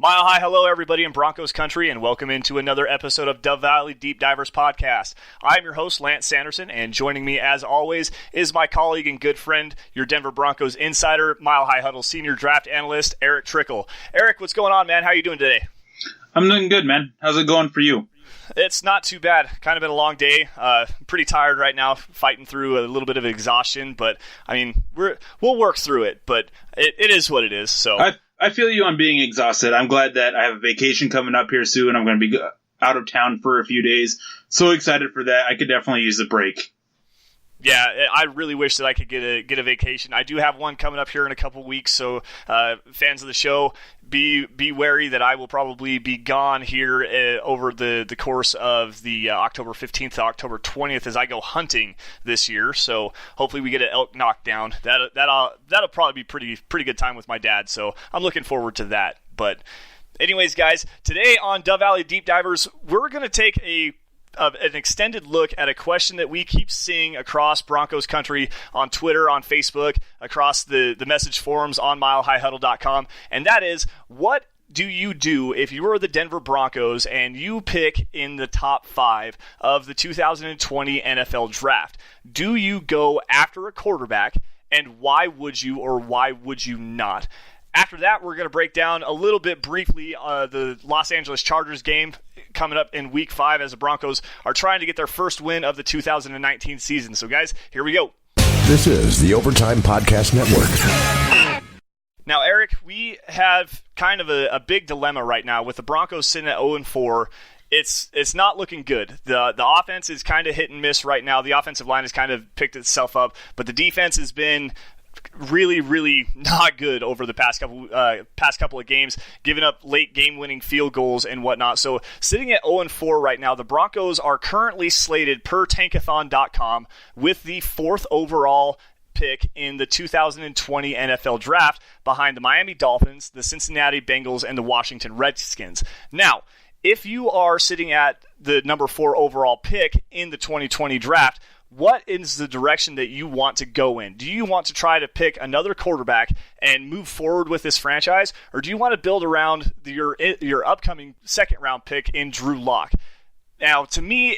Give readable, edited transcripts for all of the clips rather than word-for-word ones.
Mile high hello, everybody in Broncos Country, and welcome into another episode of Dove Valley Deep Divers Podcast. I'm your host, Lance Sanderson, and joining me, as always, is my colleague and good friend, your Denver Broncos insider, Mile High Huddle senior draft analyst, Erick Trickel. Erick, what's going on, man? How you doing today? I'm doing good, man. How's it going for you? It's not too bad. Kind of been a long day. Pretty tired right now, fighting through a little bit of exhaustion, but, I mean, we'll work through it, but it is what it is, so... I feel you on being exhausted. I'm glad that I have a vacation coming up here soon. I'm going to be out of town for a few days. So excited for that. I could definitely use a break. Yeah, I really wish that I could get a vacation. I do have one coming up here in a couple weeks, so fans of the show, be wary that I will probably be gone here over the course of the October 15th to October 20th as I go hunting this year. So hopefully we get an elk knockdown. That'll probably be pretty good time with my dad. So I'm looking forward to that. But anyways, guys, today on Dove Valley Deep Divers, we're going to take an extended look at a question that we keep seeing across Broncos Country on Twitter, on Facebook, across the message forums on milehighhuddle.com, and that is, what do you do if you are the Denver Broncos and you pick in the top 5 of the 2020 NFL Draft? Do you go after a quarterback, and why would you or why would you not? After that, we're going to break down a little bit briefly the Los Angeles Chargers game coming up in Week 5 as the Broncos are trying to get their first win of the 2019 season. So, guys, here we go. This is the Overtime Podcast Network. Now, Erick, we have kind of a big dilemma right now with the Broncos sitting at 0-4. It's not looking good. The offense is kind of hit and miss right now. The offensive line has kind of picked itself up, but the defense has been really, really not good over the past couple of games, giving up late game-winning field goals and whatnot. So sitting at 0-4 right now, the Broncos are currently slated per Tankathon.com with the 4th overall pick in the 2020 NFL Draft behind the Miami Dolphins, the Cincinnati Bengals, and the Washington Redskins. Now, if you are sitting at the number 4 overall pick in the 2020 Draft, what is the direction that you want to go in? Do you want to try to pick another quarterback and move forward with this franchise, or do you want to build around your upcoming second-round pick in Drew Lock? Now, to me,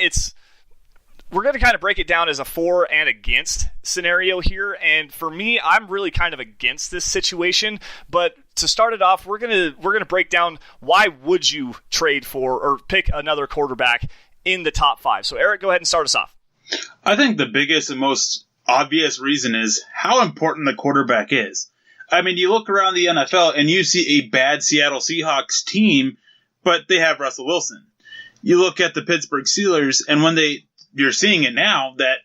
we're going to kind of break it down as a for and against scenario here, and for me, I'm really kind of against this situation. But to start it off, we're gonna break down why would you trade for or pick another quarterback in the top 5. So, Erick, go ahead and start us off. I think the biggest and most obvious reason is how important the quarterback is. I mean, you look around the NFL and you see a bad Seattle Seahawks team, but they have Russell Wilson. You look at the Pittsburgh Steelers, and you're seeing it now that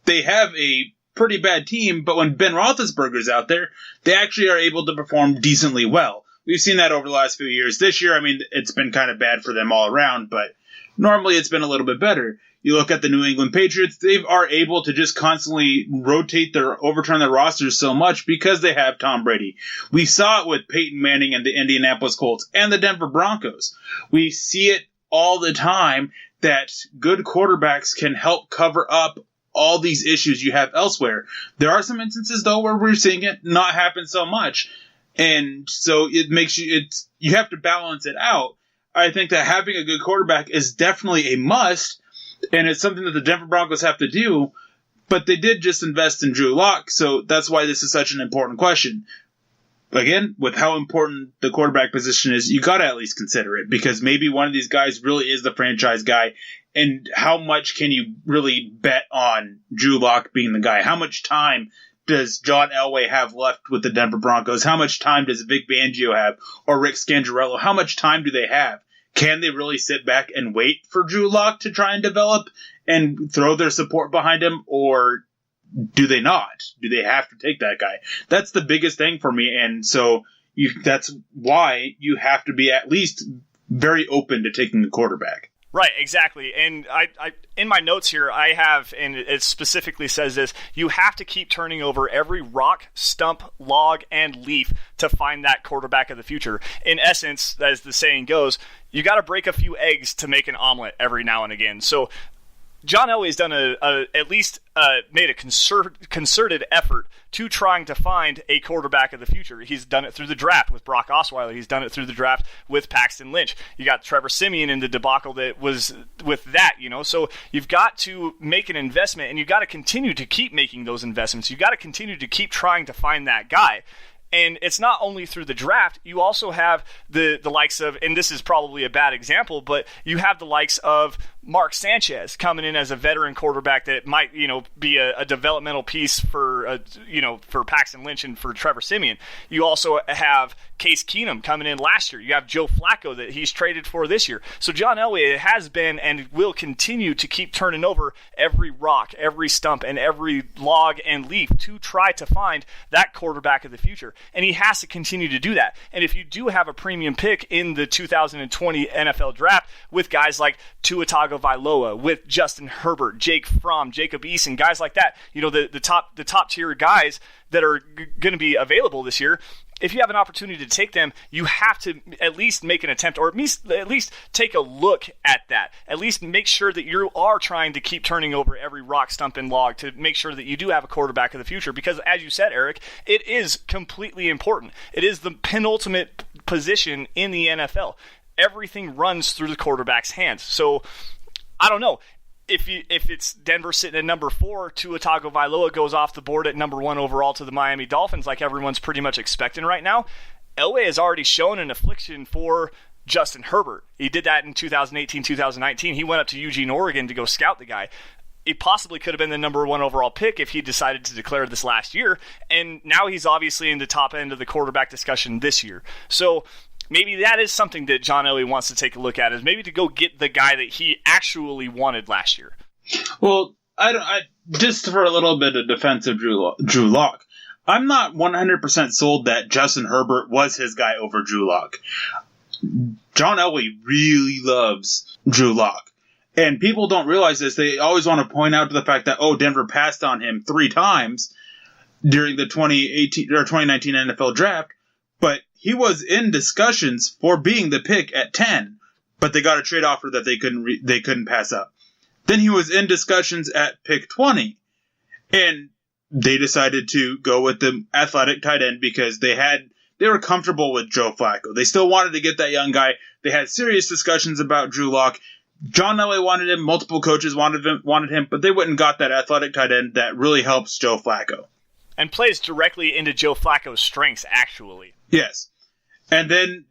they have a pretty bad team, but when Ben Roethlisberger's out there, they actually are able to perform decently well. We've seen that over the last few years. This year, I mean, it's been kind of bad for them all around, but normally it's been a little bit better. You look at the New England Patriots, they are able to just constantly overturn their rosters so much because they have Tom Brady. We saw it with Peyton Manning and the Indianapolis Colts and the Denver Broncos. We see it all the time that good quarterbacks can help cover up all these issues you have elsewhere. There are some instances, though, where we're seeing it not happen so much. And so it makes you have to balance it out. I think that having a good quarterback is definitely a must, and it's something that the Denver Broncos have to do, but they did just invest in Drew Lock, so that's why this is such an important question. Again, with how important the quarterback position is, you got to at least consider it, because maybe one of these guys really is the franchise guy, and how much can you really bet on Drew Lock being the guy? How much time does John Elway have left with the Denver Broncos? How much time does Vic Fangio have, or Rick Scangarello? How much time do they have? Can they really sit back and wait for Drew Lock to try and develop and throw their support behind him, or do they not? Do they have to take that guy? That's the biggest thing for me, and so that's why you have to be at least very open to taking a quarterback. Right, exactly. And I in my notes here, I have, and it specifically says this, you have to keep turning over every rock, stump, log, and leaf to find that quarterback of the future. In essence, as the saying goes, you got to break a few eggs to make an omelet every now and again. So John Elway's done at least made a concerted effort to trying to find a quarterback of the future. He's done it through the draft with Brock Osweiler. He's done it through the draft with Paxton Lynch. You got Trevor Siemian in the debacle that was with that, So you've got to make an investment, and you've got to continue to keep making those investments. You've got to continue to keep trying to find that guy. And it's not only through the draft, you also have the likes of, and this is probably a bad example, but you have the likes of Mark Sanchez coming in as a veteran quarterback that might, be a developmental piece for Paxton Lynch and for Trevor Siemian. You also have Case Keenum coming in last year. You have Joe Flacco that he's traded for this year. So John Elway has been and will continue to keep turning over every rock, every stump, and every log and leaf to try to find that quarterback of the future. And he has to continue to do that. And if you do have a premium pick in the 2020 NFL draft with guys like Tua Tagovailoa, with Justin Herbert, Jake Fromm, Jacob Eason, guys like that, the top tier guys that are going to be available this year, if you have an opportunity to take them, you have to at least make an attempt, or at least take a look at that. At least make sure that you are trying to keep turning over every rock, stump, and log to make sure that you do have a quarterback of the future. Because as you said, Eric, it is completely important. It is the penultimate position in the NFL. Everything runs through the quarterback's hands. So, I don't know. If it's Denver sitting at number 4, Tua Tagovailoa goes off the board at number 1 overall to the Miami Dolphins, like everyone's pretty much expecting right now. Elway has already shown an affliction for Justin Herbert. He did that in 2018, 2019. He went up to Eugene, Oregon to go scout the guy. He possibly could have been the number 1 overall pick if he decided to declare this last year, and now he's obviously in the top end of the quarterback discussion this year. So maybe that is something that John Elway wants to take a look at, is maybe to go get the guy that he actually wanted last year. Well, I just for a little bit of defense of Drew Lock, I'm not 100% sold that Justin Herbert was his guy over Drew Lock. John Elway really loves Drew Lock. And people don't realize this. They always want to point out to the fact that, Denver passed on him 3 times during the 2019 NFL draft. But he was in discussions for being the pick at 10, but they got a trade offer that they couldn't pass up. Then he was in discussions at pick 20, and they decided to go with the athletic tight end because they were comfortable with Joe Flacco. They still wanted to get that young guy. They had serious discussions about Drew Lock. John Elway wanted him. Multiple coaches wanted him, but they went and got that athletic tight end that really helps Joe Flacco. And plays directly into Joe Flacco's strengths, actually. Yes. And then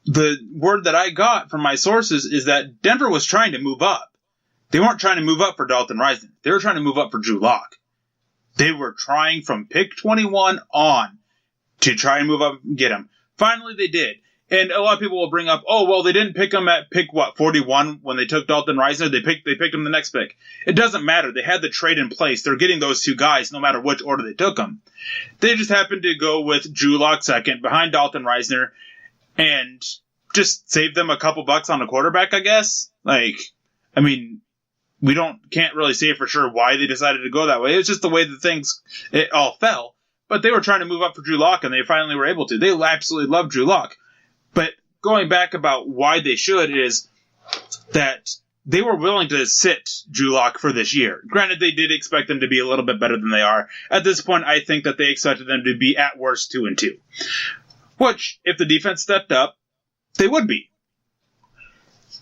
the word that I got from my sources is that Denver was trying to move up. They weren't trying to move up for Dalton Risner. They were trying to move up for Drew Lock. They were trying from pick 21 on to try and move up and get him. Finally, they did. And a lot of people will bring up, they didn't pick him at pick, 41 when they took Dalton Risner? They picked him the next pick. It doesn't matter. They had the trade in place. They're getting those 2 guys no matter which order they took them. They just happened to go with Drew Lock second behind Dalton Risner and just save them a couple bucks on a quarterback, I guess. We can't really say for sure why they decided to go that way. It was just the way it all fell. But they were trying to move up for Drew Lock, and they finally were able to. They absolutely love Drew Lock. But going back about why they should is that they were willing to sit Drew Lock for this year. Granted, they did expect them to be a little bit better than they are. At this point, I think that they expected them to be at worst 2-2. Which, if the defense stepped up, they would be.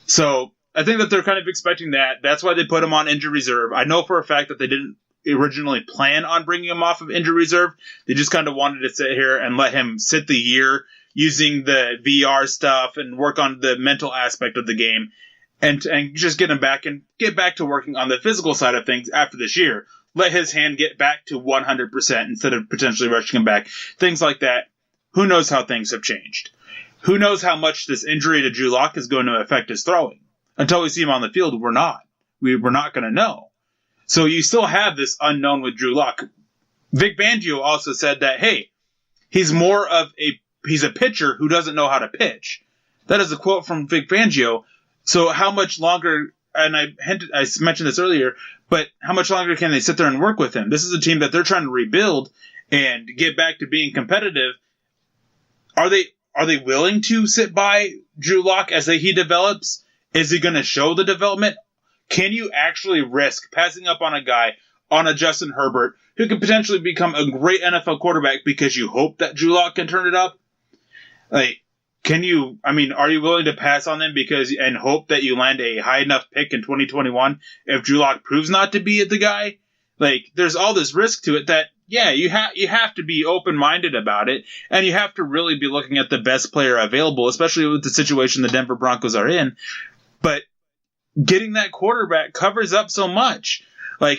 So, I think that they're kind of expecting that. That's why they put him on injury reserve. I know for a fact that they didn't originally plan on bringing him off of injury reserve. They just kind of wanted to sit here and let him sit the year using the VR stuff and work on the mental aspect of the game and just get back to working on the physical side of things after this year. Let his hand get back to 100% instead of potentially rushing him back. Things like that. Who knows how things have changed? Who knows how much this injury to Drew Lock is going to affect his throwing? Until we see him on the field, we're not. We're not going to know. So you still have this unknown with Drew Lock. Vic Fangio also said that, hey, he's a pitcher who doesn't know how to pitch. That is a quote from Vic Fangio. So how much longer, and I mentioned this earlier, but how much longer can they sit there and work with him? This is a team that they're trying to rebuild and get back to being competitive. Are they willing to sit by Drew Lock as he develops? Is he going to show the development? can you actually risk passing up on a guy, on a Justin Herbert, who could potentially become a great NFL quarterback because you hope that Drew Lock can turn it up? Like, are you willing to pass on them and hope that you land a high enough pick in 2021 if Drew Lock proves not to be the guy? Like, there's all this risk to it that, yeah, you have to be open-minded about it, and you have to really be looking at the best player available, especially with the situation the Denver Broncos are in. But getting that quarterback covers up so much. But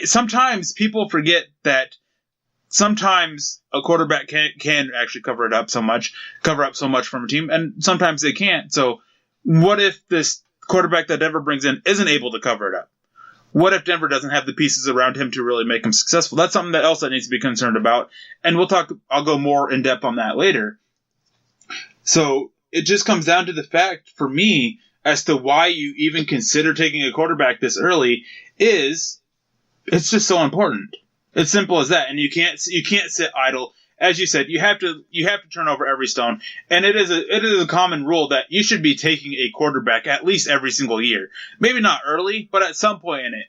sometimes people forget that sometimes a quarterback can actually cover up so much from a team, and sometimes they can't. So what if this quarterback that Denver brings in isn't able to cover it up? What if Denver doesn't have the pieces around him to really make him successful? That's something else that needs to be concerned about, and I'll go more in depth on that later. So it just comes down to the fact for me as to why you even consider taking a quarterback this early is it's just so important. It's simple as that, and you can't sit idle. As you said, you have to turn over every stone, and it is a common rule that you should be taking a quarterback at least every single year. Maybe not early, but at some point in it.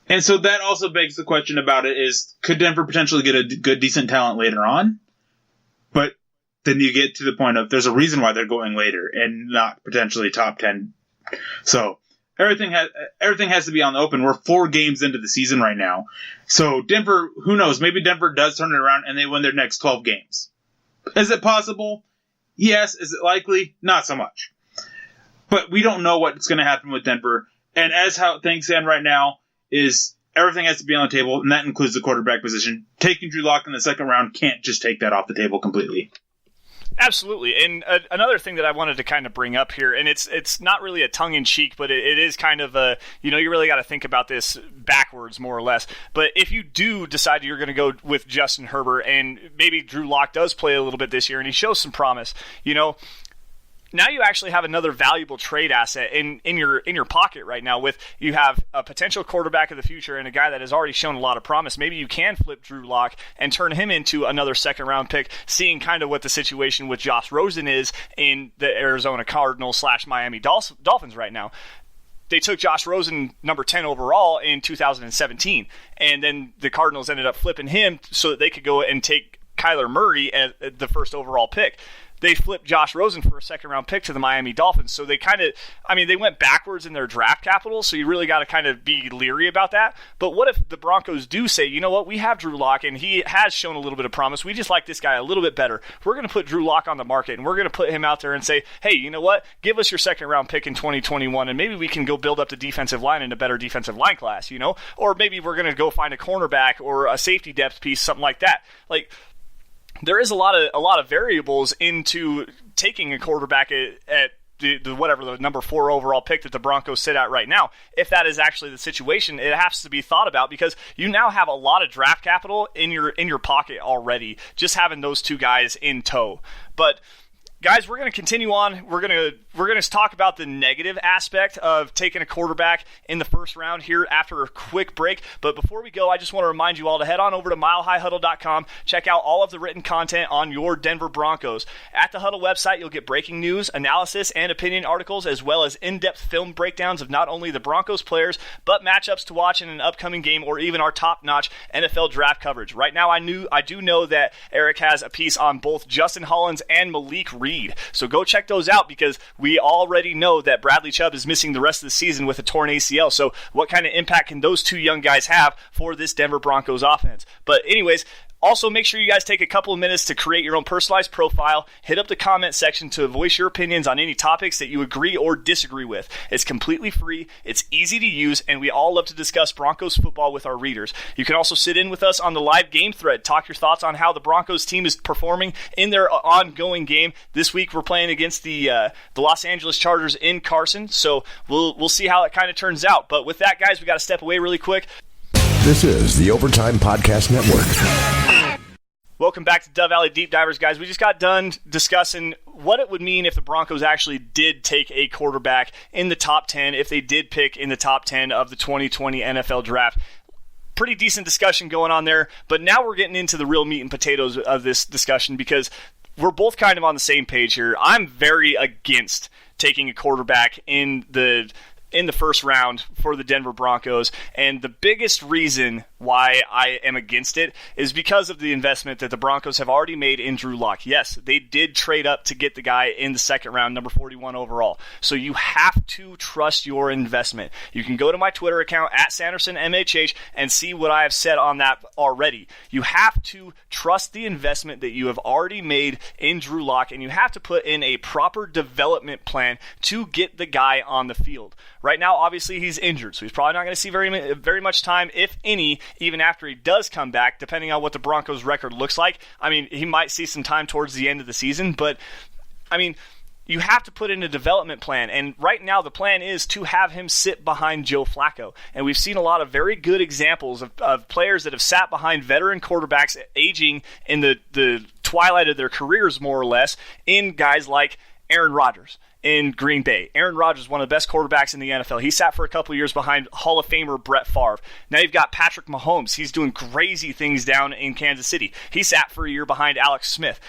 And so that also begs the question about it is, could Denver potentially get a good, decent talent later on? But then you get to the point of there's a reason why they're going later and not potentially top 10. So everything has to be on the open. We're 4 games into the season right now. So Denver, who knows? Maybe Denver does turn it around and they win their next 12 games. Is it possible? Yes. Is it likely? Not so much. But we don't know what's going to happen with Denver. And as how things stand right now is everything has to be on the table, and that includes the quarterback position. Taking Drew Lock in the second round can't just take that off the table completely. Absolutely. And another thing that I wanted to kind of bring up here, and it's not really a tongue-in-cheek, but it is kind of a, you really got to think about this backwards more or less. But if you do decide you're going to go with Justin Herbert, and maybe Drew Lock does play a little bit this year, and he shows some promise, now you actually have another valuable trade asset in your pocket right now. With you have a potential quarterback of the future and a guy that has already shown a lot of promise. Maybe you can flip Drew Lock and turn him into another second-round pick, seeing kind of what the situation with Josh Rosen is in the Arizona Cardinals / Miami Dolphins right now. They took Josh Rosen number 10 overall in 2017, and then the Cardinals ended up flipping him so that they could go and take Kyler Murray as the first overall pick. They flipped Josh Rosen for a second-round pick to the Miami Dolphins. So they they went backwards in their draft capital, so you really got to kind of be leery about that. But what if the Broncos do say, you know what, we have Drew Lock, and he has shown a little bit of promise. We just like this guy a little bit better. We're going to put Drew Lock on the market, and we're going to put him out there and say, hey, you know what, give us your second-round pick in 2021, and maybe we can go build up the defensive line in a better defensive line class, Or maybe we're going to go find a cornerback or a safety depth piece, something like that. There is a lot of variables into taking a quarterback at the number 4 overall pick that the Broncos sit at right now. If that is actually the situation, it has to be thought about because you now have a lot of draft capital in your pocket already, just having those 2 guys in tow. But guys, we're going to continue on. We're going to talk about the negative aspect of taking a quarterback in the first round here after a quick break. But before we go, I just want to remind you all to head on over to milehighhuddle.com. Check out all of the written content on your Denver Broncos. At the Huddle website, you'll get breaking news, analysis, and opinion articles, as well as in-depth film breakdowns of not only the Broncos players, but matchups to watch in an upcoming game or even our top-notch NFL draft coverage. Right now, I do know that Erick has a piece on both Justin Hollins and Malik Reed. So go check those out because we already know that Bradley Chubb is missing the rest of the season with a torn ACL. So what kind of impact can those 2 young guys have for this Denver Broncos offense? But anyways, also, make sure you guys take a couple of minutes to create your own personalized profile. Hit up the comment section to voice your opinions on any topics that you agree or disagree with. It's completely free, it's easy to use, and we all love to discuss Broncos football with our readers. You can also sit in with us on the live game thread. Talk your thoughts on how the Broncos team is performing in their ongoing game. This week we're playing against the Los Angeles Chargers in Carson, so we'll see how it kind of turns out. But with that, guys, we got to step away really quick. This is the Overtime Podcast Network. Welcome back to Dove Valley Deep Divers, guys. We just got done discussing what it would mean if the Broncos actually did take a quarterback in the top 10, if they did pick in the top 10 of the 2020 NFL Draft. Pretty decent discussion going on there, but now we're getting into the real meat and potatoes of this discussion because we're both kind of on the same page here. I'm very against taking a quarterback in the in the first round for the Denver Broncos. And the biggest reason why I am against it is because of the investment that the Broncos have already made in Drew Lock. Yes, they did trade up to get the guy in the second round, number 41 overall. So you have to trust your investment. You can go to my Twitter account at SandersonMHH and see what I have said on that already. You have to trust the investment that you have already made in Drew Lock, and you have to put in a proper development plan to get the guy on the field. Right now, obviously, he's injured, so he's probably not going to see very much time, if any, even after he does come back, depending on what the Broncos' record looks like. I mean, he might see some time towards the end of the season, but, I mean, you have to put in a development plan, and right now the plan is to have him sit behind Joe Flacco. And we've seen a lot of very good examples of players that have sat behind veteran quarterbacks aging in the twilight of their careers, more or less, in guys like Aaron Rodgers in Green Bay. Aaron Rodgers, one of the best quarterbacks in the NFL. He sat for a couple of years behind Hall of Famer Brett Favre. Now you've got Patrick Mahomes. He's doing crazy things down in Kansas City. He sat for a year behind Alex Smith.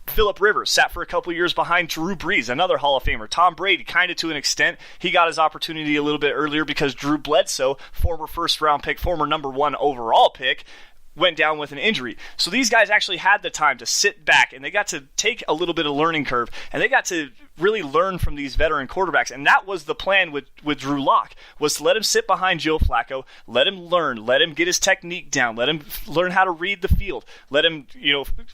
Phillip Rivers sat for a couple of years behind Drew Brees, another Hall of Famer. Tom Brady, kind of to an extent. He got his opportunity a little bit earlier because Drew Bledsoe, former first-round pick, former number 1 overall pick, went down with an injury. So these guys actually had the time to sit back, and they got to take a little bit of learning curve, and they got to really learn from these veteran quarterbacks. And that was the plan with Drew Lock, was to let him sit behind Joe Flacco, let him learn, let him get his technique down, let him learn how to read the field, let him,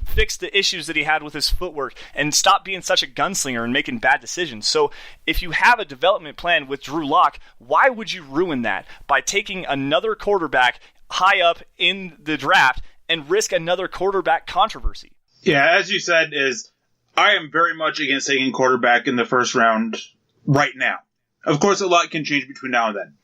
fix the issues that he had with his footwork, and stop being such a gunslinger and making bad decisions. So if you have a development plan with Drew Lock, why would you ruin that by taking another quarterback high up in the draft and risk another quarterback controversy? Yeah, as you said, I am very much against taking quarterback in the first round right now. Of course, a lot can change between now and then.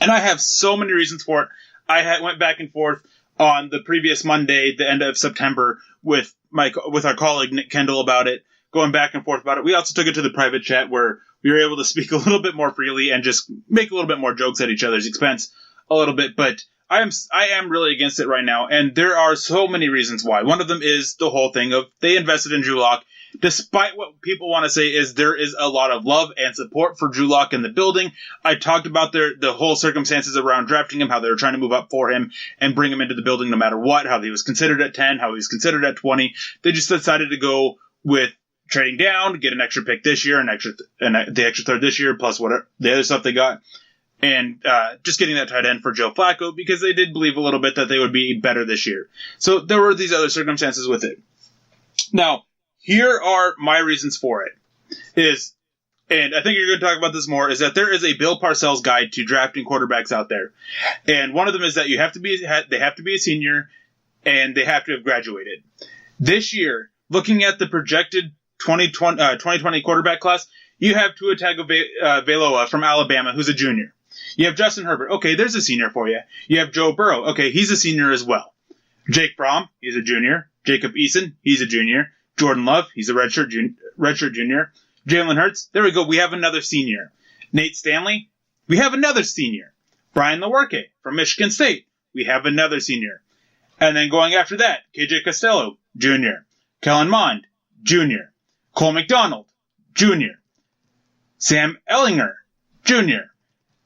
And I have so many reasons for it. I went back and forth on the previous Monday, the end of September, with our colleague Nick Kendall about it, going back and forth about it. We also took it to the private chat where we were able to speak a little bit more freely and just make a little bit more jokes at each other's expense a little bit. But I am really against it right now, and there are so many reasons why. One of them is the whole thing of they invested in Drew Lock. Despite what people want to say is there is a lot of love and support for Drew Lock in the building. I talked about the whole circumstances around drafting him, how they were trying to move up for him and bring him into the building no matter what, how he was considered at 10, how he was considered at 20. They just decided to go with trading down, get an extra pick this year, the extra third this year, plus whatever the other stuff they got. And just getting that tight end for Joe Flacco because they did believe a little bit that they would be better this year. So there were these other circumstances with it. Now, here are my reasons for it. And I think you're going to talk about this more, is that there is a Bill Parcells guide to drafting quarterbacks out there. And one of them is that they have to be a senior and they have to have graduated. This year, looking at the projected 2020 quarterback class, you have Tua Tagovailoa from Alabama, who's a junior. You have Justin Herbert. Okay, there's a senior for you. You have Joe Burrow. Okay, he's a senior as well. Jake Fromm, he's a junior. Jacob Eason, he's a junior. Jordan Love, he's a redshirt junior. Jalen Hurts, there we go. We have another senior. Nate Stanley, we have another senior. Brian Lewerke from Michigan State, we have another senior. And then going after that, KJ Costello, junior. Kellen Mond, junior. Cole McDonald, junior. Sam Ellinger, junior.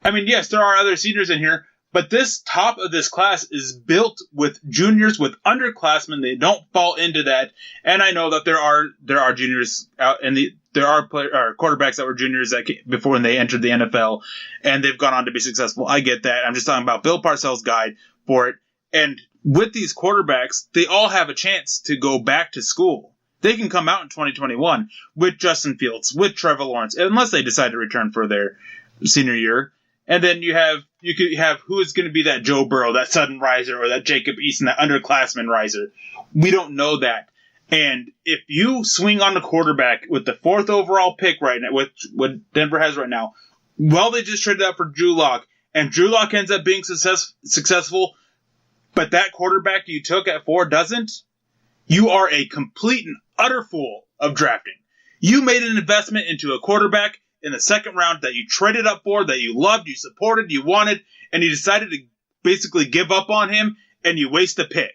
I mean, yes, there are other seniors in here, but this top of this class is built with juniors, with underclassmen. They don't fall into that. And I know that there are juniors out, and there are quarterbacks that were juniors before when they entered the NFL, and they've gone on to be successful. I get that. I'm just talking about Bill Parcells' guide for it. And with these quarterbacks, they all have a chance to go back to school. They can come out in 2021 with Justin Fields, with Trevor Lawrence, unless they decide to return for their senior year. And then you could have who is going to be that Joe Burrow, that sudden riser, or that Jacob Eason, that underclassman riser. We don't know that. And if you swing on the quarterback with the 4th overall pick right now, with what Denver has right now, well, they just traded out for Drew Lock, and Drew Lock ends up being successful, but that quarterback you took at 4 doesn't, you are a complete and utter fool of drafting. You made an investment into a quarterback in the second round that you traded up for, that you loved, you supported, you wanted, and you decided to basically give up on him, and you waste a pick.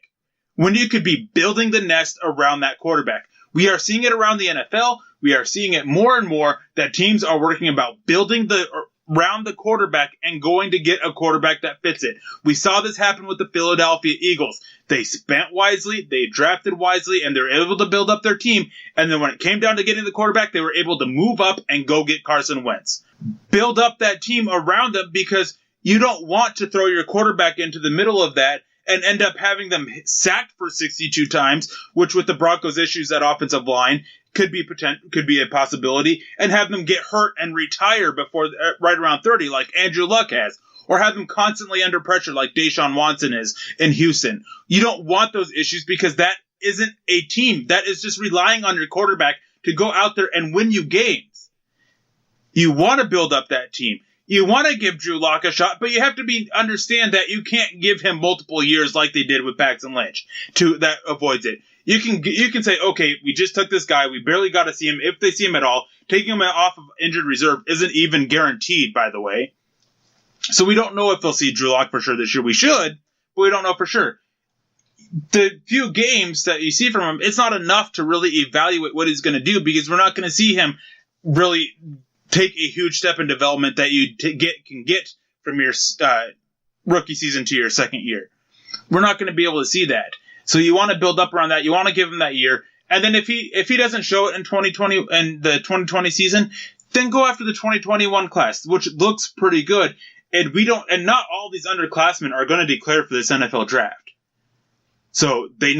When you could be building the nest around that quarterback. We are seeing it around the NFL. We are seeing it more and more that teams are working about building the around the quarterback and going to get a quarterback that fits it. We saw this happen with the Philadelphia Eagles. They spent wisely, they drafted wisely, and they were able to build up their team. And then when it came down to getting the quarterback, they were able to move up and go get Carson Wentz. Build up that team around them, because you don't want to throw your quarterback into the middle of that and end up having them sacked for 62 times, which with the Broncos' issues at offensive line could be a possibility, and have them get hurt and retire before right around 30 like Andrew Luck has, or have them constantly under pressure like Deshaun Watson is in Houston. You don't want those issues, because that isn't a team. That is just relying on your quarterback to go out there and win you games. You want to build up that team. You want to give Drew Lock a shot, but you have to understand that you can't give him multiple years like they did with Paxton Lynch. That avoids it. You can say, okay, we just took this guy. We barely got to see him, if they see him at all. Taking him off of injured reserve isn't even guaranteed, by the way. So we don't know if they'll see Drew Lock for sure this year. We should, but we don't know for sure. The few games that you see from him, it's not enough to really evaluate what he's going to do, because we're not going to see him really take a huge step in development that you can get from your rookie season to your second year. We're not going to be able to see that. So you want to build up around that. You want to give him that year. And then if he doesn't show it in 2020 and the 2020 season, then go after the 2021 class, which looks pretty good. And not all these underclassmen are going to declare for this NFL draft. So they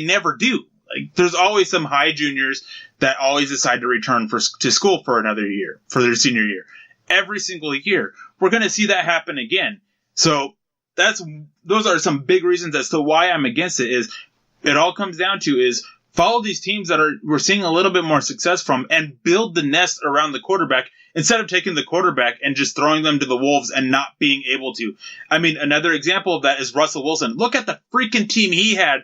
never do. Like, there's always some high juniors that always decide to return to school for another year, for their senior year. Every single year. We're going to see that happen again. So those are some big reasons as to why I'm against it. Is it all comes down to is follow these teams that we're seeing a little bit more success from, and build the nest around the quarterback, instead of taking the quarterback and just throwing them to the wolves and not being able to. I mean, another example of that is Russell Wilson. Look at the freaking team he had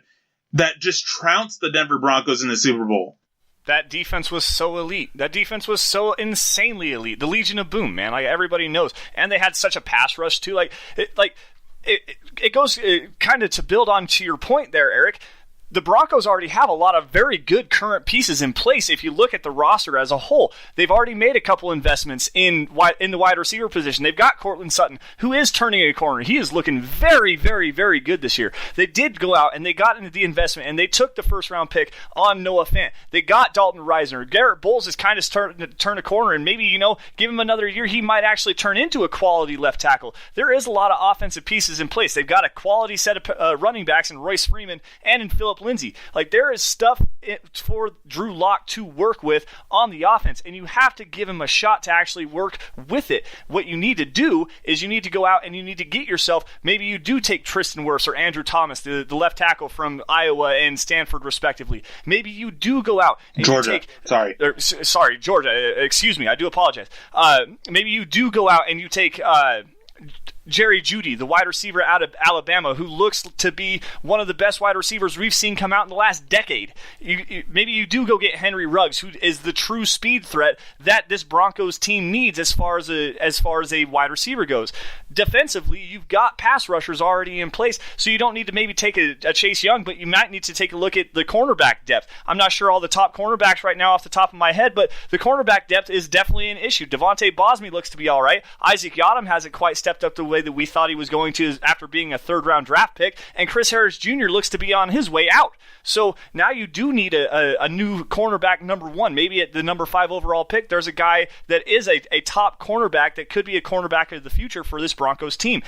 that just trounced the Denver Broncos in the Super Bowl. That defense was so elite. That defense was so insanely elite. The Legion of Boom, man. Like, everybody knows. And they had such a pass rush, too. It goes kind of to build on to your point there, Eric. The Broncos already have a lot of very good current pieces in place. If you look at the roster as a whole, they've already made a couple investments in the wide receiver position. They've got Cortland Sutton, who is turning a corner. He is looking very, very, very good this year. They did go out and they got into the investment, and they took the first-round pick on Noah Fant. They got Dalton Risner. Garrett Bowles is kind of starting to turn a corner, and maybe, give him another year, he might actually turn into a quality left tackle. There is a lot of offensive pieces in place. They've got a quality set of running backs in Royce Freeman and in Phillip Lindsay. Like, there is stuff for Drew Lock to work with on the offense, and you have to give him a shot to actually work with it. What you need to do is you need to go out and you need to get yourself, maybe you do take Tristan Wirfs or Andrew Thomas, the left tackle from Iowa and Stanford respectively. Maybe you do go out and Georgia. Georgia. Excuse me. I do apologize. Maybe you do go out and you take Jerry Jeudy, the wide receiver out of Alabama, who looks to be one of the best wide receivers we've seen come out in the last decade. Maybe you do go get Henry Ruggs, who is the true speed threat that this Broncos team needs as far as a wide receiver goes. Defensively, you've got pass rushers already in place, so you don't need to maybe take a Chase Young, but you might need to take a look at the cornerback depth. I'm not sure all the top cornerbacks right now off the top of my head, but the cornerback depth is definitely an issue. Devontae Bosme looks to be all right. Isaac Yiadom hasn't quite stepped up the way that we thought he was going to after being a third-round draft pick, and Chris Harris Jr. looks to be on his way out. So now you do need a new cornerback number one. Maybe at the number 5 overall pick, there's a guy that is a top cornerback that could be a cornerback of the future for this Broncos team.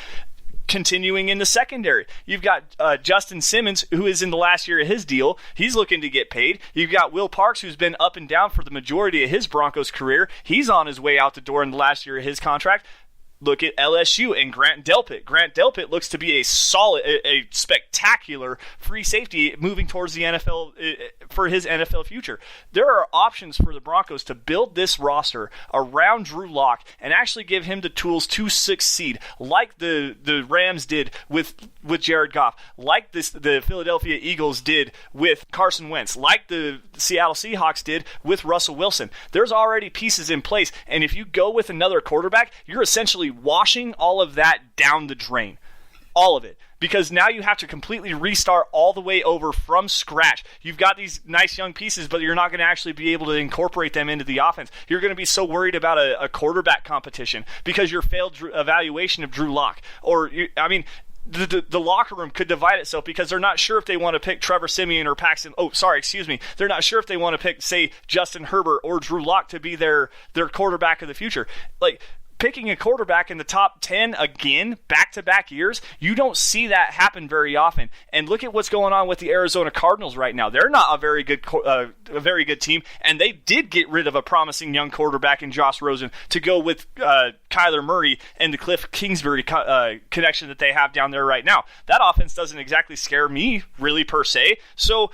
Continuing in the secondary, you've got Justin Simmons, who is in the last year of his deal. He's looking to get paid. You've got Will Parks, who's been up and down for the majority of his Broncos career. He's on his way out the door in the last year of his contract. Look at LSU and Grant Delpit. Grant Delpit looks to be a spectacular free safety moving towards the NFL for his NFL future. There are options for the Broncos to build this roster around Drew Lock and actually give him the tools to succeed, like the Rams did with Jared Goff, like the Philadelphia Eagles did with Carson Wentz, like the Seattle Seahawks did with Russell Wilson. There's already pieces in place, and if you go with another quarterback, you're essentially washing all of that down the drain. All of it. Because now you have to completely restart all the way over from scratch. You've got these nice young pieces, but you're not going to actually be able to incorporate them into the offense. You're going to be so worried about a quarterback competition because your failed evaluation of Drew Lock. The locker room could divide itself because they're not sure if they want to pick Trevor Siemian or Paxton. They're not sure if they want to pick, say, Justin Herbert or Drew Lock to be their quarterback of the future. Like, picking a quarterback in the top 10 again, back-to-back years, you don't see that happen very often. And look at what's going on with the Arizona Cardinals right now. They're not a very good team, and they did get rid of a promising young quarterback in Josh Rosen to go with Kyler Murray and the Cliff Kingsbury connection that they have down there right now. That offense doesn't exactly scare me, really, per se. So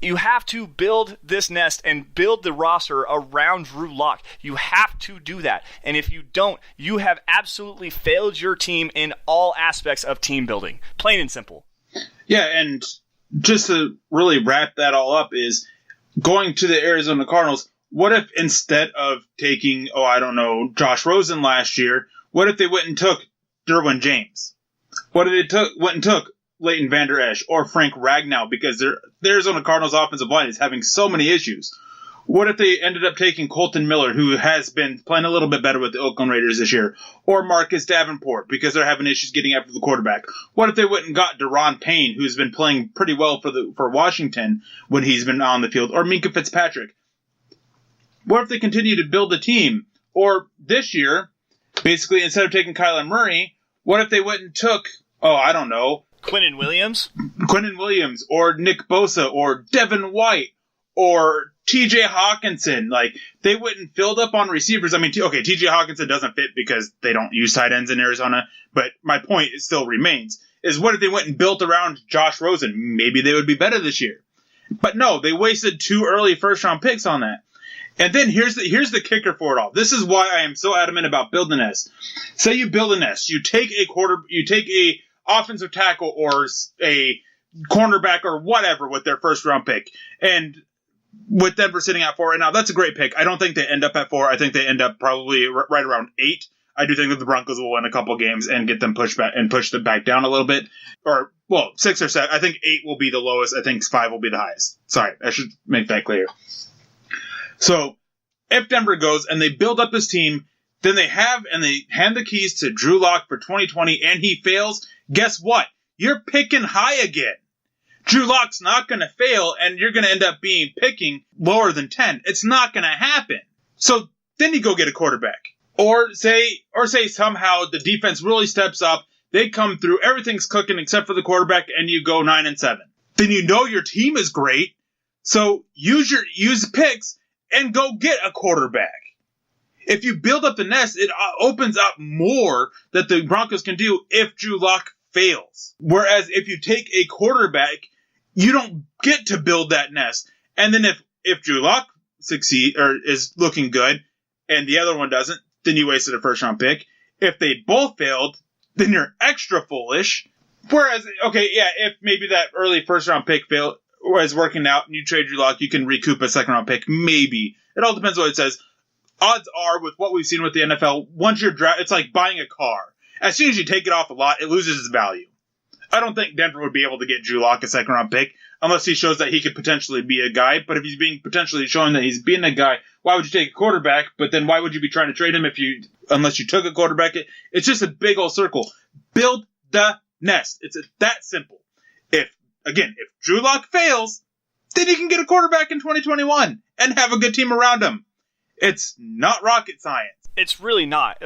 you have to build this nest and build the roster around Drew Lock. You have to do that. And if you don't, you have absolutely failed your team in all aspects of team building. Plain and simple. Yeah, and just to really wrap that all up is going to the Arizona Cardinals, what if instead of taking, Josh Rosen last year, what if they went and took Derwin James? What if they went and took Leighton Vander Esch or Frank Ragnow, because the Arizona Cardinals offensive line is having so many issues? What if they ended up taking Colton Miller, who has been playing a little bit better with the Oakland Raiders this year, or Marcus Davenport, because they're having issues getting after the quarterback? What if they went and got Daron Payne, who's been playing pretty well for Washington when he's been on the field, or Minkah Fitzpatrick? What if they continue to build a team? Or this year, basically, instead of taking Kyler Murray, what if they went and took, Quinnen Williams, or Nick Bosa, or Devin White, or TJ Hawkinson? Like, they went and filled up on receivers. I mean, TJ Hawkinson doesn't fit because they don't use tight ends in Arizona, but my point still remains, is what if they went and built around Josh Rosen? Maybe they would be better this year. But no, they wasted 2 early first-round picks on that. And then here's the kicker for it all. This is why I am so adamant about building a nest. Say you build a nest. You take a offensive tackle or a cornerback or whatever with their first-round pick. And with Denver sitting at 4 right now, that's a great pick. I don't think they end up at 4. I think they end up probably right around 8. I do think that the Broncos will win a couple games and get them pushed back and push them back down a little bit. 6 or 7. I think 8 will be the lowest. I think 5 will be the highest. Sorry, I should make that clear. So if Denver goes and they build up this team, then they hand the keys to Drew Lock for 2020 and he fails, guess what? You're picking high again. Drew Lock's not going to fail and you're going to end up picking lower than 10. It's not going to happen. So then you go get a quarterback. Or say somehow the defense really steps up, they come through, everything's cooking except for the quarterback, and you go 9-7. Then you know your team is great. So use picks and go get a quarterback. If you build up the nest, it opens up more that the Broncos can do if Drew Lock fails. Whereas if you take a quarterback, you don't get to build that nest. And then if Drew Lock is looking good and the other one doesn't, then you wasted a first-round pick. If they both failed, then you're extra foolish. Whereas, if maybe that early first-round pick was working out and you trade Drew Lock, you can recoup a second-round pick. Maybe. It all depends on what it says. Odds are, with what we've seen with the NFL, once you're it's like buying a car. As soon as you take it off the lot, it loses its value. I don't think Denver would be able to get Drew Lock a second-round pick unless he shows that he could potentially be a guy. But if he's being potentially showing that he's being a guy, why would you take a quarterback? But then why would you be trying to trade him unless you took a quarterback? It's just a big old circle. Build the nest. It's that simple. If Drew Lock fails, then you can get a quarterback in 2021 and have a good team around him. It's not rocket science. It's really not.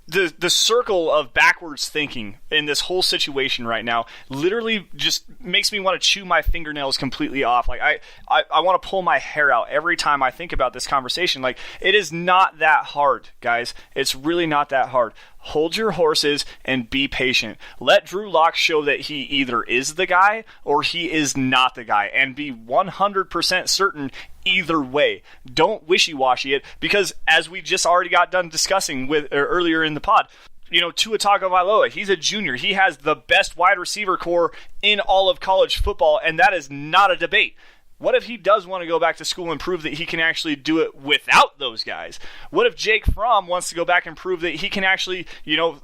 The circle of backwards thinking in this whole situation right now literally just makes me want to chew my fingernails completely off. Like I want to pull my hair out every time I think about this conversation. Like, it is not that hard, guys. It's really not that hard. Hold your horses and be patient. Let Drew Lock show that he either is the guy or he is not the guy, and be 100% certain either way. Don't wishy-washy it, because as we just already got done discussing earlier in the pod, Tua Tagovailoa, he's a junior. He has the best wide receiver core in all of college football, and that is not a debate. What if he does want to go back to school and prove that he can actually do it without those guys? What if Jake Fromm wants to go back and prove that he can actually,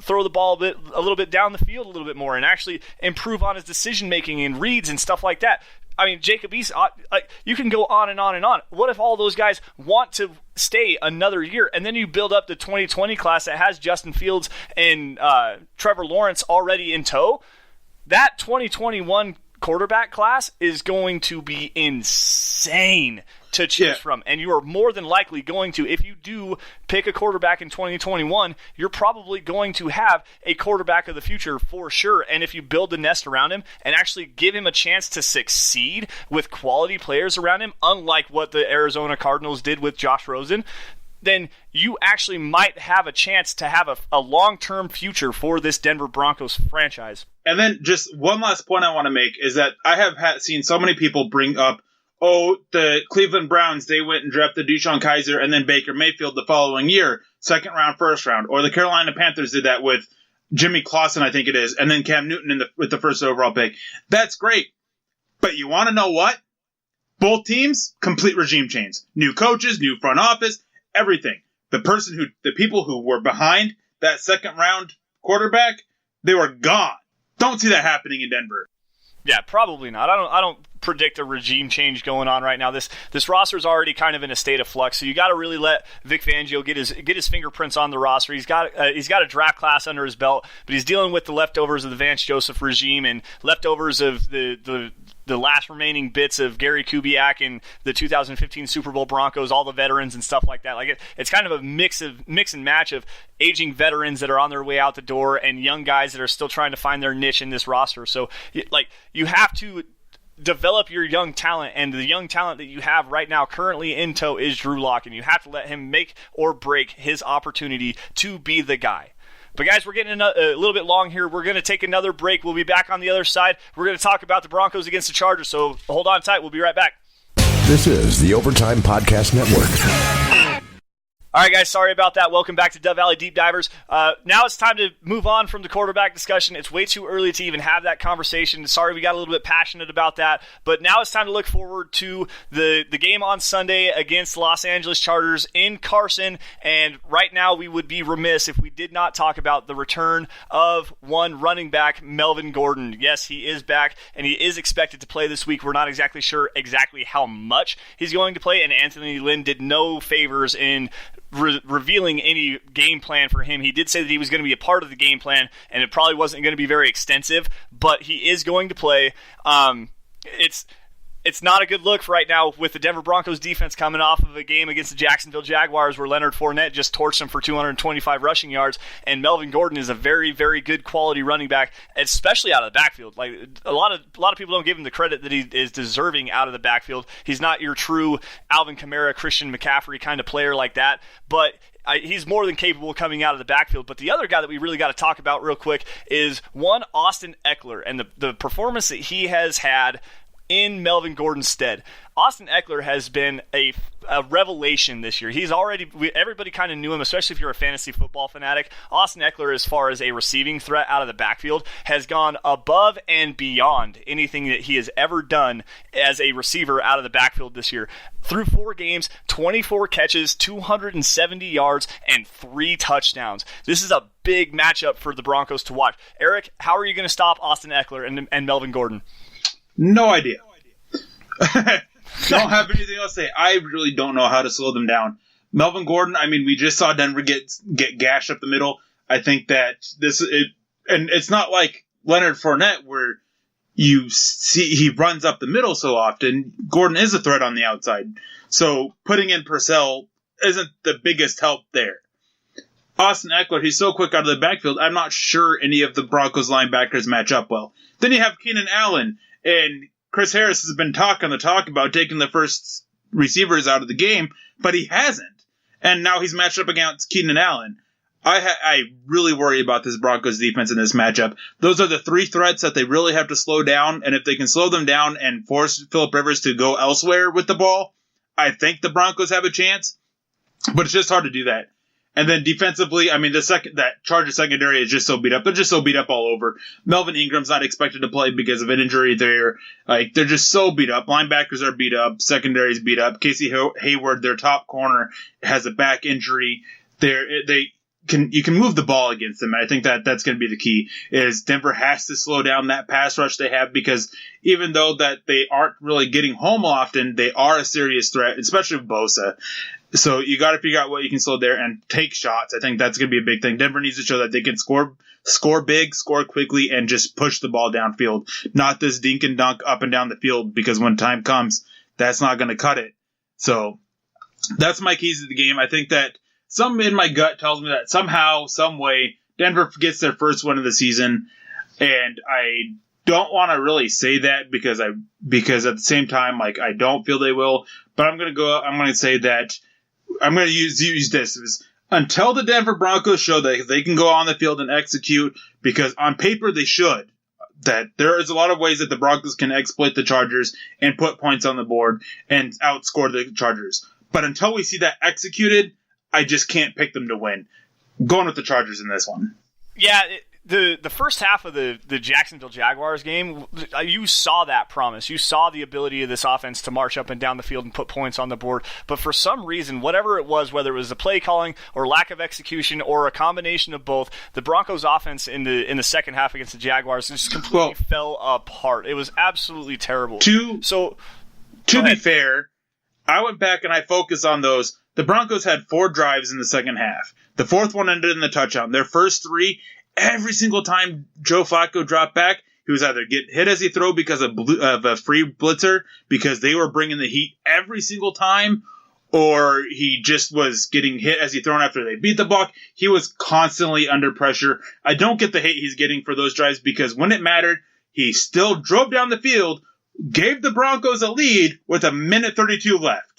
throw the ball a little bit down the field a little bit more and actually improve on his decision-making and reads and stuff like that? I mean, Jacob East, you can go on and on and on. What if all those guys want to stay another year, and then you build up the 2020 class that has Justin Fields and Trevor Lawrence already in tow? That 2021 quarterback class is going to be insane to choose from, and you are more than likely going to, if you do pick a quarterback in 2021, you're probably going to have a quarterback of the future for sure. And if you build the nest around him and actually give him a chance to succeed with quality players around him, unlike what the Arizona Cardinals did with Josh Rosen, then you actually might have a chance to have a long-term future for this Denver Broncos franchise. And then just one last point I want to make is that I have seen so many people bring up, the Cleveland Browns, they went and drafted DeShone Kizer and then Baker Mayfield the following year, second round, first round. Or the Carolina Panthers did that with Jimmy Clausen, I think it is, and then Cam Newton with the first overall pick. That's great. But you want to know what? Both teams, complete regime change. New coaches, new front office, everything. The people who were behind that second round quarterback, they were gone. Don't see that happening in Denver. Yeah, probably not. I don't predict a regime change going on right now. This roster is already kind of in a state of flux, so you got to really let Vic Fangio get his fingerprints on the roster. He's got a draft class under his belt, but he's dealing with the leftovers of the Vance Joseph regime and leftovers of the last remaining bits of Gary Kubiak and the 2015 Super Bowl Broncos, all the veterans and stuff like that. Like it's kind of a mix and match of aging veterans that are on their way out the door and young guys that are still trying to find their niche in this roster. So you have to develop your young talent, and the young talent that you have right now currently in tow is Drew Lock, and you have to let him make or break his opportunity to be the guy. But guys, we're getting a little bit long here. We're going to take another break. We'll be back on the other side. We're going to talk about the Broncos against the Chargers, so hold on tight. We'll be right back. This is the Overtime Podcast Network. All right, guys, sorry about that. Welcome back to Dove Valley Deep Divers. Now it's time to move on from the quarterback discussion. It's way too early to even have that conversation. Sorry we got a little bit passionate about that. But now it's time to look forward to the game on Sunday against Los Angeles Chargers in Carson. And right now we would be remiss if we did not talk about the return of one running back, Melvin Gordon. Yes, he is back, and he is expected to play this week. We're not exactly sure how much he's going to play, and Anthony Lynn did no favors in revealing any game plan for him. He did say that he was going to be a part of the game plan, and it probably wasn't going to be very extensive, but he is going to play. It's not a good look for right now with the Denver Broncos defense coming off of a game against the Jacksonville Jaguars where Leonard Fournette just torched them for 225 rushing yards, and Melvin Gordon is a very, very good quality running back, especially out of the backfield. Like a lot of people don't give him the credit that he is deserving out of the backfield. He's not your true Alvin Kamara, Christian McCaffrey kind of player like that, but he's more than capable of coming out of the backfield. But the other guy that we really got to talk about real quick is one Austin Eckler and the performance that he has had in Melvin Gordon's stead. Austin Eckler has been a revelation this year. He's everybody kind of knew him, especially if you're a fantasy football fanatic. Austin Eckler, as far as a receiving threat out of the backfield, has gone above and beyond anything that he has ever done as a receiver out of the backfield this year. Through 4 games, 24 catches, 270 yards, and 3 touchdowns. This is a big matchup for the Broncos to watch. Eric, how are you going to stop Austin Eckler and Melvin Gordon? No idea. Don't have anything else to say. I really don't know how to slow them down. Melvin Gordon, I mean, we just saw Denver get gashed up the middle. I think that and it's not like Leonard Fournette where you see he runs up the middle so often. Gordon is a threat on the outside. So putting in Purcell isn't the biggest help there. Austin Eckler, he's so quick out of the backfield, I'm not sure any of the Broncos linebackers match up well. Then you have Keenan Allen, and Chris Harris has been talking the talk about taking the first receivers out of the game, but he hasn't. And now he's matched up against Keenan Allen. I really worry about this Broncos defense in this matchup. Those are the 3 threats that they really have to slow down, and if they can slow them down and force Phillip Rivers to go elsewhere with the ball, I think the Broncos have a chance, but it's just hard to do that. And then defensively, I mean, that Chargers secondary is just so beat up. They're just so beat up all over. Melvin Ingram's not expected to play because of an injury there. They're just so beat up. Linebackers are beat up. Secondary's beat up. Casey Hayward, their top corner, has a back injury. You can move the ball against them. And I think that's going to be the key. Is Denver has to slow down that pass rush they have, because even though that they aren't really getting home often, they are a serious threat, especially with Bosa. So you got to figure out what you can slow there and take shots. I think that's going to be a big thing. Denver needs to show that they can score big, score quickly, and just push the ball downfield. Not this dink and dunk up and down the field, because when time comes, that's not going to cut it. So that's my keys to the game. I think that something in my gut tells me that somehow, some way, Denver gets their first win of the season, and I don't want to really say that because at the same time, I don't feel they will. But I'm going to say that I'm going to use this until the Denver Broncos show that they can go on the field and execute, because on paper they should. That there is a lot of ways that the Broncos can exploit the Chargers and put points on the board and outscore the Chargers. But until we see that executed, I just can't pick them to win. I'm going with the Chargers in this one. Yeah, the first half of the Jacksonville Jaguars game, you saw that promise. You saw the ability of this offense to march up and down the field and put points on the board. But for some reason, whatever it was, whether it was the play calling or lack of execution or a combination of both, the Broncos offense in the second half against the Jaguars just completely fell apart. It was absolutely terrible. To be fair, I went back and I focused on those. The Broncos had 4 drives in the second half. The fourth one ended in the touchdown. Their first 3, every single time Joe Flacco dropped back, he was either get hit as he threw because of a free blitzer, because they were bringing the heat every single time, or he just was getting hit as he thrown after they beat the block. He was constantly under pressure. I don't get the hate he's getting for those drives, because when it mattered, he still drove down the field, gave the Broncos a lead with 1:32 left.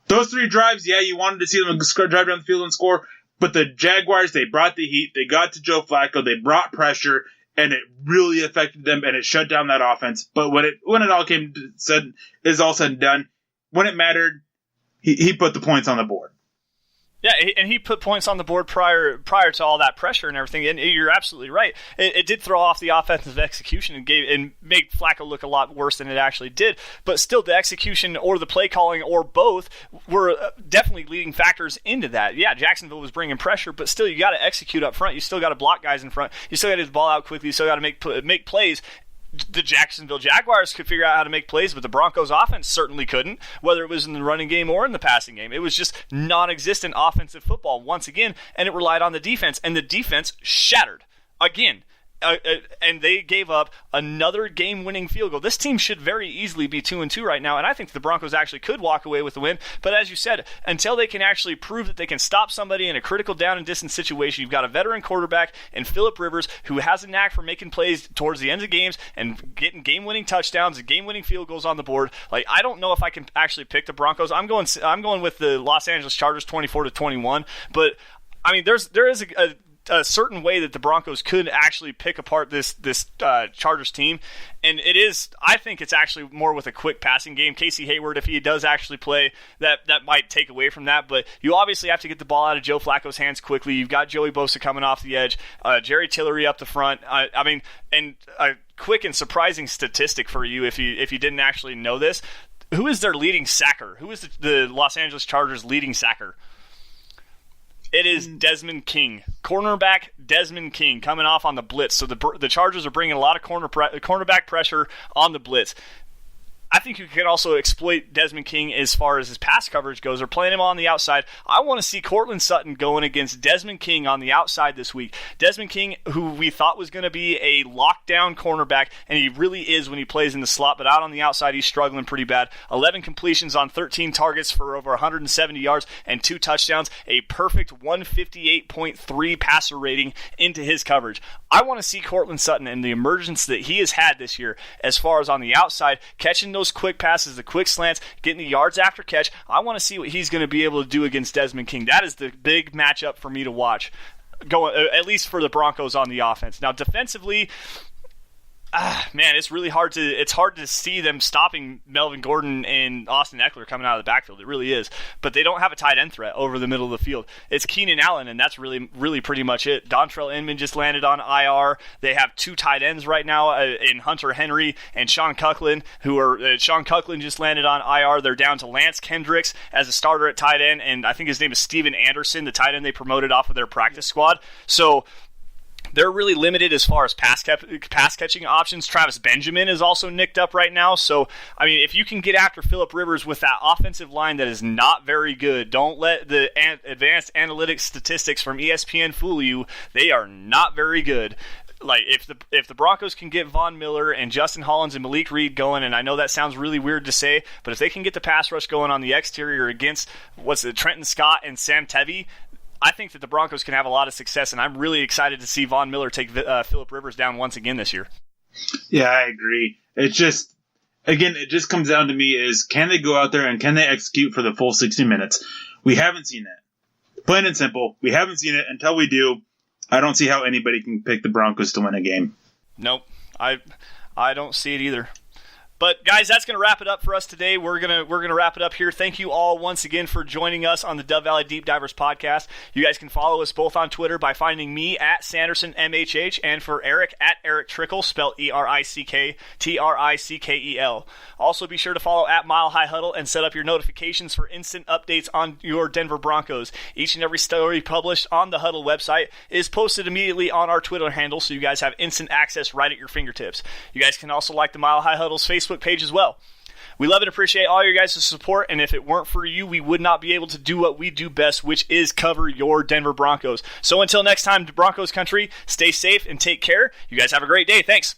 Those 3 drives, yeah, you wanted to see them drive down the field and score, but the Jaguars, they brought the heat, they got to Joe Flacco, they brought pressure, and it really affected them, and it shut down that offense. But when it all is all said and done, when it mattered, he put the points on the board. Yeah, and he put points on the board prior to all that pressure and everything. And you're absolutely right. It did throw off the offensive execution and make Flacco look a lot worse than it actually did. But still, the execution or the play calling or both were definitely leading factors into that. Yeah, Jacksonville was bringing pressure, but still, you got to execute up front. You still got to block guys in front. You still got to get the ball out quickly. You still got to make plays. The Jacksonville Jaguars could figure out how to make plays, but the Broncos offense certainly couldn't, whether it was in the running game or in the passing game. It was just non-existent offensive football once again, and it relied on the defense, and the defense shattered again. And they gave up another game-winning field goal. This team should very easily be 2-2 right now, and I think the Broncos actually could walk away with the win. But as you said, until they can actually prove that they can stop somebody in a critical down and distance situation, you've got a veteran quarterback in Phillip Rivers who has a knack for making plays towards the end of games and getting game-winning touchdowns and game-winning field goals on the board. I don't know if I can actually pick the Broncos. I'm going with the Los Angeles Chargers 24-21. But I mean, there is a certain way that the Broncos could actually pick apart this Chargers team, and I think it's actually more with a quick passing game. Casey Hayward, if he does actually play, that might take away from that, but you obviously have to get the ball out of Joe Flacco's hands quickly. You've got Joey Bosa coming off the edge, Jerry Tillery up the front. And a quick and surprising statistic for you if you didn't actually know this: who is their leading sacker? Who is the Los Angeles Chargers' leading sacker? It is Desmond King, cornerback Desmond King, coming off on the blitz. So the Chargers are bringing a lot of cornerback pressure on the blitz. I think you can also exploit Desmond King as far as his pass coverage goes, or playing him on the outside. I want to see Courtland Sutton going against Desmond King on the outside this week. Desmond King, who we thought was going to be a lockdown cornerback, and he really is when he plays in the slot, but out on the outside, he's struggling pretty bad. 11 completions on 13 targets for over 170 yards and 2 touchdowns, a perfect 158.3 passer rating into his coverage. I want to see Courtland Sutton and the emergence that he has had this year as far as on the outside, catching those quick passes, the quick slants, getting the yards after catch. I want to see what he's going to be able to do against Desmond King. That is the big matchup for me to watch, at least for the Broncos on the offense. Now, defensively, Man, it's really hard to see them stopping Melvin Gordon and Austin Eckler coming out of the backfield. It really is. But they don't have a tight end threat over the middle of the field. It's Keenan Allen, and that's really pretty much it. Dontrell Inman just landed on IR. They have 2 tight ends right now in Hunter Henry and Sean Coughlin, Sean Coughlin just landed on IR. They're down to Lance Kendricks as a starter at tight end, and I think his name is Steven Anderson, the tight end they promoted off of their practice squad. So they're really limited as far as pass catching options. Travis Benjamin is also nicked up right now. So, I mean, if you can get after Phillip Rivers with that offensive line that is not very good, don't let the advanced analytics statistics from ESPN fool you. They are not very good. Like, if the Broncos can get Von Miller and Justin Hollins and Malik Reed going, and I know that sounds really weird to say, but if they can get the pass rush going on the exterior against Trenton Scott and Sam Tevy, I think that the Broncos can have a lot of success, and I'm really excited to see Von Miller take Phillip Rivers down once again this year. Yeah, I agree. It just comes down to me is, can they go out there and can they execute for the full 60 minutes? We haven't seen that. Plain and simple, we haven't seen it. Until we do, I don't see how anybody can pick the Broncos to win a game. Nope, I don't see it either. But guys, that's going to wrap it up for us today. We're gonna wrap it up here. Thank you all once again for joining us on the Dove Valley Deep Divers podcast. You guys can follow us both on Twitter by finding me at Sanderson MHH and for Erick at Erick Trickel, spelled ERICK-TRICKEL. Also, be sure to follow at Mile High Huddle and set up your notifications for instant updates on your Denver Broncos. Each and every story published on the Huddle website is posted immediately on our Twitter handle, so you guys have instant access right at your fingertips. You guys can also like the Mile High Huddle's Facebook page as well. We love and appreciate all your guys' support, and if it weren't for you, we would not be able to do what we do best, which is cover your Denver Broncos. So until next time, Broncos Country, stay safe and take care. You guys have a great day. Thanks.